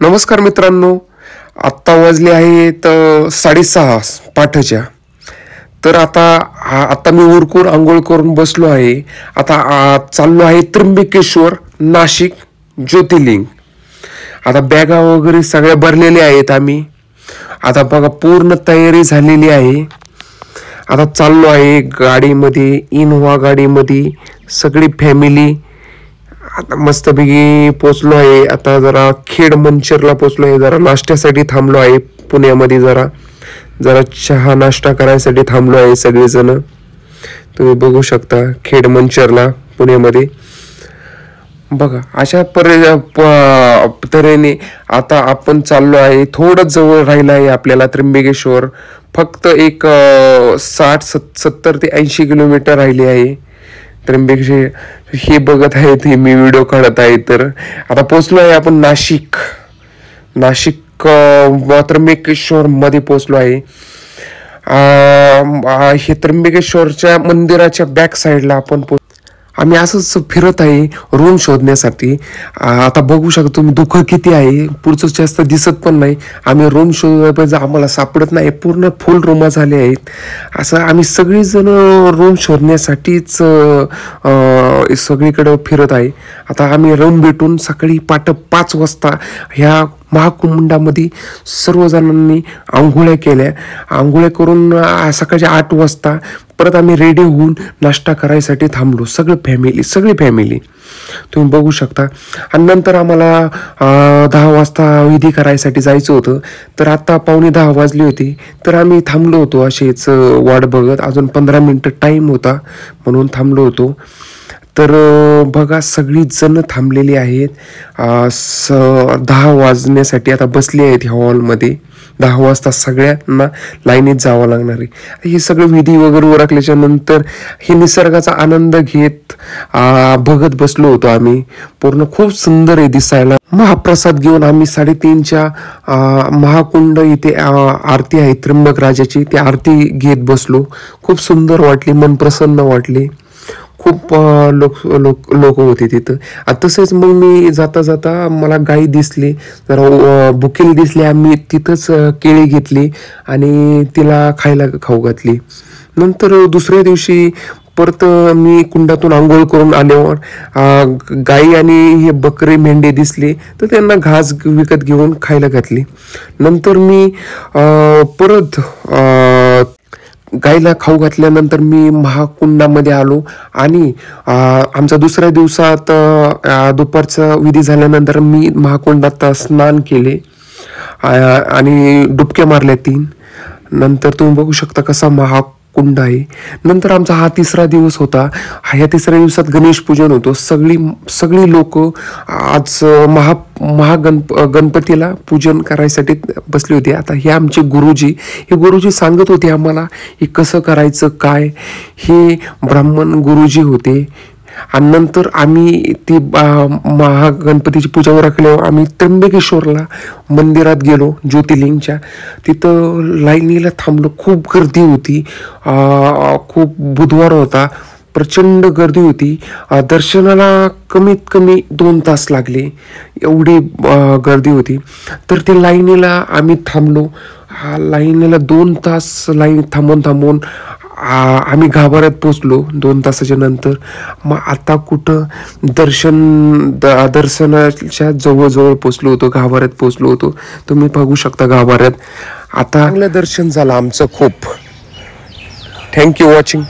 नमस्कार मित्रांनो, आत्ता वाजले आहेत 6:30 पाठच्या. तर आता मी उरकून आंघोळ करून बसलो आहे. आता चाललो आहे त्र्यंबकेश्वर, नाशिक ज्योतिर्लिंग. आता बॅगा वगैरे सगळ्या भरलेल्या आहेत. आम्ही आता बघा पूर्ण तयारी झालेली आहे. आता चाललो आहे गाडीमध्ये, इनोव्हा गाडीमध्ये सगळी फॅमिली. आता मस्तपैकी पोचलो आहे. आता जरा खेड मंचरला पोचलो आहे. जरा नाश्त्यासाठी थांबलो आहे पुण्यामध्ये. जरा चहा नाश्ता करायसाठी थांबलो आहे सगळेजण. तुम्ही बघू शकता खेड मंचरला पुण्यामध्ये. बघा अशा तऱ्हेने आता आपण चाललो आहे. थोडं जवळ राहिलं आहे आपल्याला त्र्यंबकेश्वर. फक्त एक 60-70 ते 80 किलोमीटर राहिले आहे त्र्यंबकेश्वर. हे बघत आहेत, हे मी व्हिडिओ काढत आहे. तर आता पोचलो आहे आपण नाशिक त्र्यंबकेश्वर मध्ये पोचलो आहे. हे त्र्यंबकेश्वरच्या मंदिराच्या बॅक साईडला आम्ही असंच फिरत आहे रूम शोधण्यासाठी. आता बघू शकता तुम्ही, दुःख किती आहे. पुढचं जास्त दिसत पण नाही. आम्ही रूम शोधण्यापर्यंत आम्हाला सापडत नाही. पूर्ण फुल रूम झाले आहेत. असं आम्ही सगळीजण रूम शोधण्यासाठीच सगळीकडे फिरत आहे. आता आम्ही रूम भेटून सकाळी 5 वाजता ह्या महाकुंडामध्ये सर्वजणांनी आंघोळ्या केल्या. आंघोळ्या करून सकाळच्या 8 वाजता परत आम्ही रेडी होऊन नाश्ता करायसाठी थांबलो. सगळी फॅमिली तुम्ही बघू शकता. आणि नंतर आम्हाला 10 वाजता विधी करायसाठी जायचं होतं. तर आता 9:45 वाजली होती. तर आम्ही थांबलो होतो असेच वाट बघत. अजून 15 मिनिटं टाईम होता म्हणून थांबलो होतो. तर बघा सगळी जण थांबलेली आहेत. 10 वाजण्यासाठी आता बसली आहेत ह्या हॉलमध्ये. 10 वाजता सगळ्यांना लाईनीत जावं लागणार आहे. हे सगळं विधी वगैरे उरकल्याच्या नंतर हे निसर्गाचा आनंद घेत बघत बसलो होतो आम्ही. पूर्ण खूप सुंदर आहे दिसायला. महाप्रसाद घेऊन आम्ही 3:30च्या महाकुंड इथे आरती आहे त्र्यंबक राजाची, ती आरती घेत बसलो. खूप सुंदर वाटली, मन प्रसन्न वाटले. खूप लोक होते तिथं. तसेच मग मी जाता मला गाई दिसली, जरा बुकेल दिसली. आम्ही तिथंच केळी घेतली आणि तिला खाऊ घातली. नंतर दुसऱ्या दिवशी परत मी कुंडातून आंघोळ करून आल्यावर गाई आणि हे बकरे मेंढे दिसले, तर त्यांना घास विकत घेऊन खायला घातली. नंतर मी परत गाईला खाऊ घातल्यानंतर मी महाकुंडामध्ये आलो आणि आमचा दुसऱ्या दिवसात दुपारचा विधी झाल्यानंतर मी महाकुंडात स्नान केले आणि डुबक्या मारल्या 3. नंतर तुम्ही बघू शकता कसा महाकुंड आहे. नंतर आमचा हा 3रा दिवस होता. ह्या 3ऱ्या दिवसात गणेश पूजन होतं. सगळी लोक आज गणपतीला पूजन करायसाठी बसली होती. आता हे आमचे गुरुजी सांगत होते आम्हाला हे कसं करायचं काय. हे ब्राह्मण गुरुजी होते. आणि नंतर आम्ही ती महागणपतीची पूजा उरकल्यावर आम्ही त्र्यंबकेश्वरला मंदिरात गेलो ज्योतिर्लिंगच्या. तिथं लाईनीला थांबलो. खूप गर्दी होती. खूप बुधवार होता. प्रचंड गर्दी होती. दर्शनाला कमीत कमी 2 तास लागले, एवढी गर्दी होती. तर ते लाईनीला आम्ही थांबलो. लाईनीला 2 तास लाईन थांबून आम्ही गाभाऱ्यात पोचलो 2 तासाच्या नंतर. मग आता कुठं दर्शनाच्या जवळ पोचलो होतो, गाभाऱ्यात पोचलो होतो. तुम्ही बघू शकता गाभाऱ्यात. आता चांगलं दर्शन झालं आमचं खूप. Thank you watching.